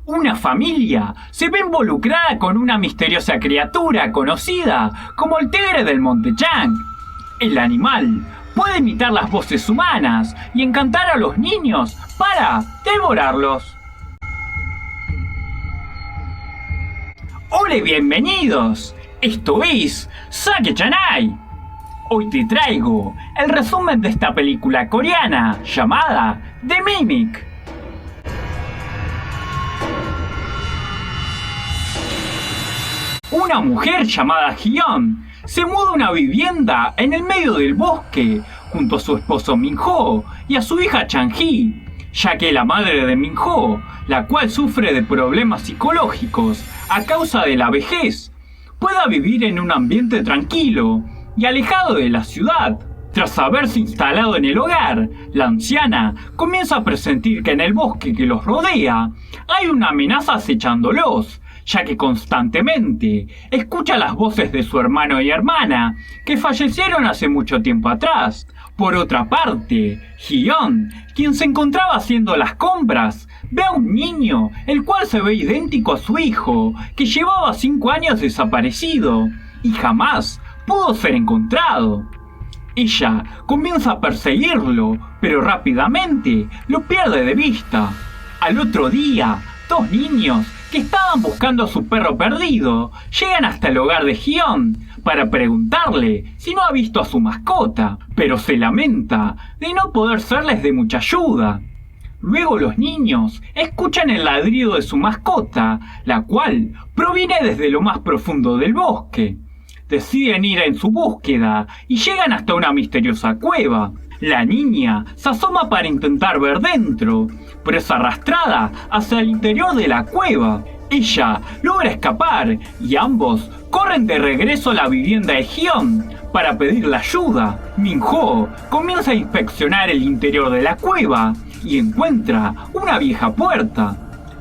Una familia se ve involucrada con una misteriosa criatura conocida como el tigre del Monte Chang. El animal puede imitar las voces humanas y encantar a los niños para devorarlos. ¡Hola y bienvenidos! Esto es Sake Chanai. Hoy te traigo el resumen de esta película coreana llamada The Mimic. Una mujer llamada Hyun se muda a una vivienda en el medio del bosque junto a su esposo Min-ho y a su hija Chang-hee, ya que la madre de Min-ho, la cual sufre de problemas psicológicos a causa de la vejez, pueda vivir en un ambiente tranquilo y alejado de la ciudad. Tras haberse instalado en el hogar, la anciana comienza a presentir que en el bosque que los rodea hay una amenaza acechándolos, ya que constantemente escucha las voces de su hermano y hermana, que fallecieron hace mucho tiempo atrás. Por otra parte, Hyun, quien se encontraba haciendo las compras, ve a un niño, el cual se ve idéntico a su hijo, que llevaba 5 años desaparecido, y jamás pudo ser encontrado. Ella comienza a perseguirlo, pero rápidamente lo pierde de vista. Al otro día, 2 niños que estaban buscando a su perro perdido llegan hasta el hogar de Hyun para preguntarle si no ha visto a su mascota, pero se lamenta de no poder serles de mucha ayuda. Luego los niños escuchan el ladrido de su mascota, la cual proviene desde lo más profundo del bosque. Deciden ir en su búsqueda y llegan hasta una misteriosa cueva. La niña se asoma para intentar ver dentro, pero es arrastrada hacia el interior de la cueva. Ella logra escapar y ambos corren de regreso a la vivienda de Hyun para pedirle ayuda. Min-ho comienza a inspeccionar el interior de la cueva y encuentra una vieja puerta.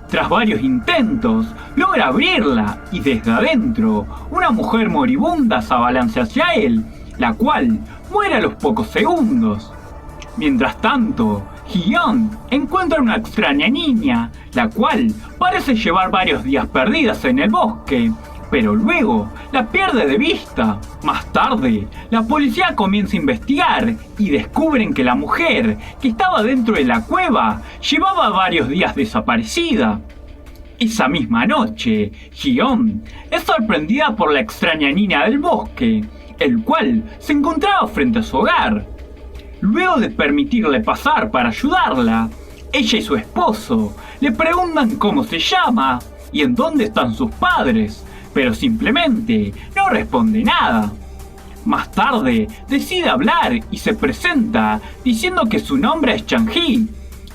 Tras varios intentos, logra abrirla y desde adentro, una mujer moribunda se abalanza hacia él, la cual muere a los pocos segundos. Mientras tanto, Hyun encuentra una extraña niña, la cual parece llevar varios días perdidas en el bosque, pero luego la pierde de vista. Más tarde, la policía comienza a investigar y descubren que la mujer que estaba dentro de la cueva llevaba varios días desaparecida. Esa misma noche, Hyun es sorprendida por la extraña niña del bosque, el cual se encontraba frente a su hogar. Luego de permitirle pasar para ayudarla, ella y su esposo le preguntan cómo se llama y en dónde están sus padres, pero simplemente no responde nada. Más tarde decide hablar y se presenta diciendo que su nombre es Chang-hee,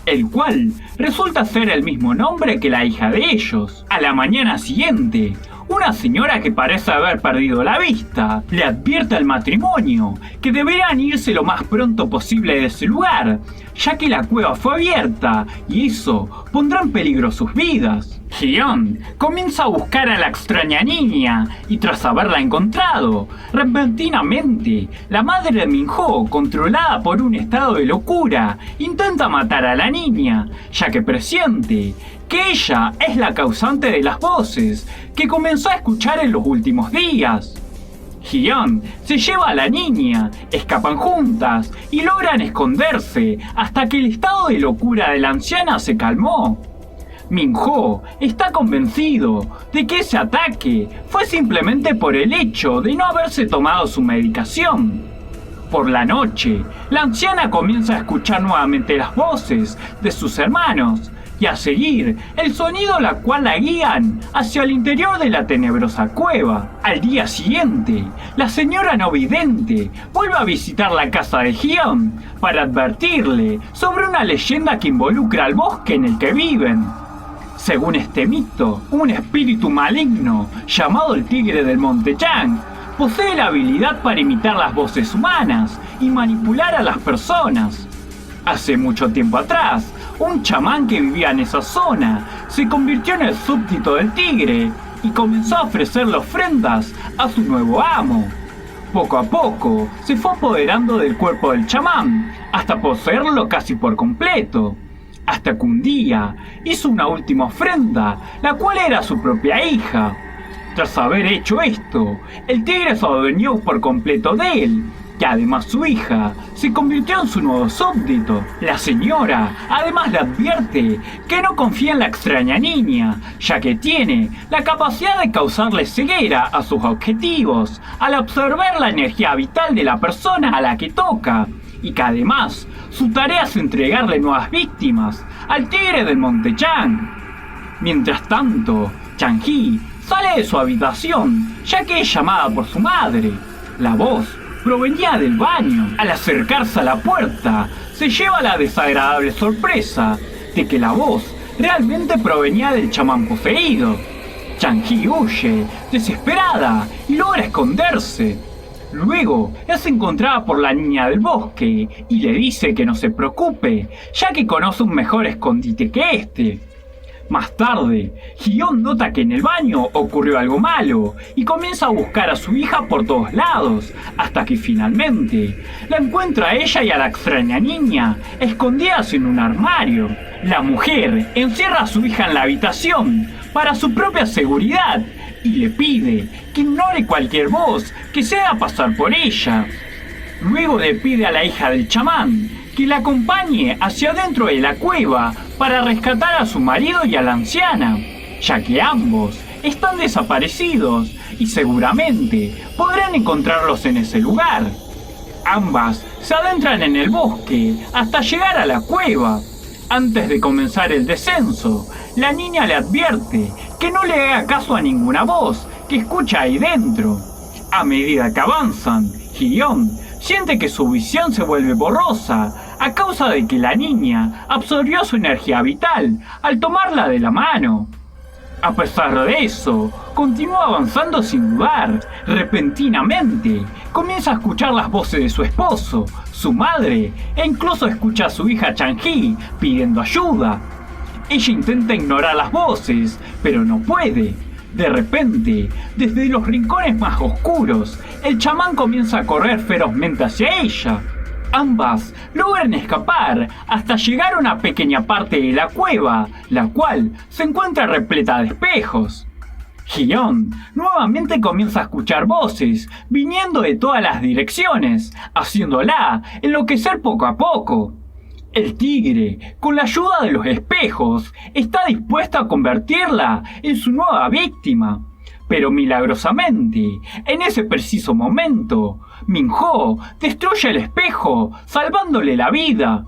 el cual resulta ser el mismo nombre que la hija de ellos. A la mañana siguiente, una señora que parece haber perdido la vista le advierte al matrimonio que deberán irse lo más pronto posible de ese lugar, ya que la cueva fue abierta y eso pondrá en peligro sus vidas. Hyun comienza a buscar a la extraña niña y tras haberla encontrado, repentinamente la madre de Min-ho, controlada por un estado de locura, intenta matar a la niña, ya que presiente que ella es la causante de las voces que comenzó a escuchar en los últimos días. Hyun se lleva a la niña, escapan juntas y logran esconderse hasta que el estado de locura de la anciana se calmó. Min-ho está convencido de que ese ataque fue simplemente por el hecho de no haberse tomado su medicación. Por la noche, la anciana comienza a escuchar nuevamente las voces de sus hermanos y a seguir el sonido la cual la guían hacia el interior de la tenebrosa cueva. Al día siguiente, la señora no vidente vuelve a visitar la casa de Hyun para advertirle sobre una leyenda que involucra al bosque en el que viven. Según este mito, un espíritu maligno llamado el Tigre del Monte Chang posee la habilidad para imitar las voces humanas y manipular a las personas. Hace mucho tiempo atrás, un chamán que vivía en esa zona se convirtió en el súbdito del tigre y comenzó a ofrecerle ofrendas a su nuevo amo. Poco a poco se fue apoderando del cuerpo del chamán hasta poseerlo casi por completo. hasta que un día hizo una última ofrenda, la cual era su propia hija. Tras haber hecho esto, el tigre se adueñó por completo de él, que además su hija se convirtió en su nuevo súbdito. La señora además le advierte que no confía en la extraña niña, ya que tiene la capacidad de causarle ceguera a sus objetivos al absorber la energía vital de la persona a la que toca, y que además su tarea es entregarle nuevas víctimas al tigre del Monte Chang. Mientras tanto, Chang-Hee sale de su habitación, ya que es llamada por su madre. La voz provenía del baño. Al acercarse a la puerta, se lleva la desagradable sorpresa de que la voz realmente provenía del chamán poseído. Chang-Hee huye, desesperada, y logra esconderse. Luego es encontrada por la niña del bosque y le dice que no se preocupe, ya que conoce un mejor escondite que este. Más tarde, Hee-yeon nota que en el baño ocurrió algo malo y comienza a buscar a su hija por todos lados, hasta que finalmente la encuentra a ella y a la extraña niña, escondidas en un armario. La mujer encierra a su hija en la habitación para su propia seguridad y le pide que ignore cualquier voz que se haga pasar por ella. Luego le pide a la hija del chamán que la acompañe hacia adentro de la cueva para rescatar a su marido y a la anciana, ya que ambos están desaparecidos y seguramente podrán encontrarlos en ese lugar. Ambas se adentran en el bosque hasta llegar a la cueva. Antes de comenzar el descenso, la niña le advierte que no le haga caso a ninguna voz que escucha ahí dentro. A medida que avanzan, Hee-yeon siente que su visión se vuelve borrosa a causa de que la niña absorbió su energía vital al tomarla de la mano. A pesar de eso, continúa avanzando sin dudar. Repentinamente, comienza a escuchar las voces de su esposo, su madre, e incluso escucha a su hija Chang-Hee pidiendo ayuda. Ella intenta ignorar las voces, pero no puede. De repente, desde los rincones más oscuros, el chamán comienza a correr ferozmente hacia ella. Ambas logran escapar hasta llegar a una pequeña parte de la cueva, la cual se encuentra repleta de espejos. Hee-yeon nuevamente comienza a escuchar voces viniendo de todas las direcciones, haciéndola enloquecer poco a poco. El tigre, con la ayuda de los espejos, está dispuesto a convertirla en su nueva víctima. Pero milagrosamente, en ese preciso momento, Min-ho destruye el espejo, salvándole la vida.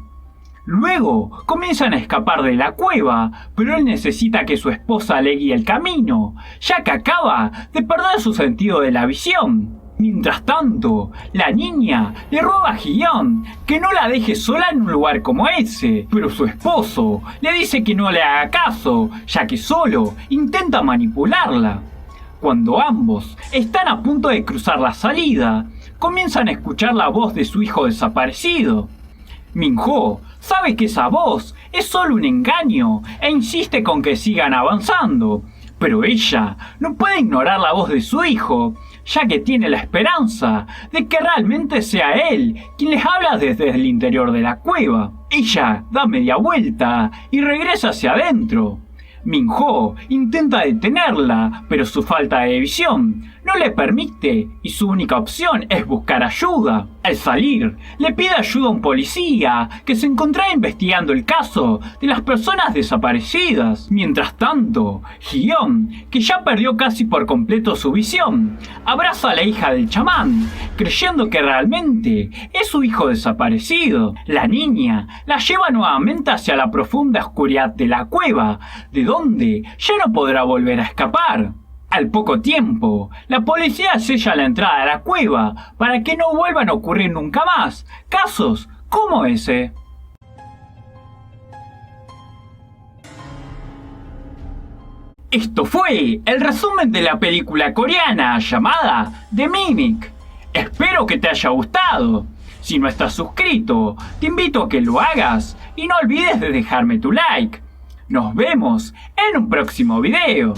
Luego comienzan a escapar de la cueva, pero él necesita que su esposa le guíe el camino, ya que acaba de perder su sentido de la visión. Mientras tanto, la niña le ruega a Hee-yeon que no la deje sola en un lugar como ese, pero su esposo le dice que no le haga caso, ya que solo intenta manipularla. Cuando ambos están a punto de cruzar la salida, comienzan a escuchar la voz de su hijo desaparecido. Min-ho sabe que esa voz es solo un engaño e insiste con que sigan avanzando, pero ella no puede ignorar la voz de su hijo, ya que tiene la esperanza de que realmente sea él quien les habla desde el interior de la cueva. Ella da media vuelta y regresa hacia adentro. Min-ho intenta detenerla, pero su falta de visión no le permite y su única opción es buscar ayuda. Al salir, le pide ayuda a un policía que se encontraba investigando el caso de las personas desaparecidas. Mientras tanto, Hee-yeon, que ya perdió casi por completo su visión, abraza a la hija del chamán, creyendo que realmente es su hijo desaparecido. La niña la lleva nuevamente hacia la profunda oscuridad de la cueva, de donde ya no podrá volver a escapar. Al poco tiempo, la policía sella la entrada a la cueva para que no vuelvan a ocurrir nunca más casos como ese. Esto fue el resumen de la película coreana llamada The Mimic. Espero que te haya gustado. Si no estás suscrito, te invito a que lo hagas y no olvides de dejarme tu like. Nos vemos en un próximo video.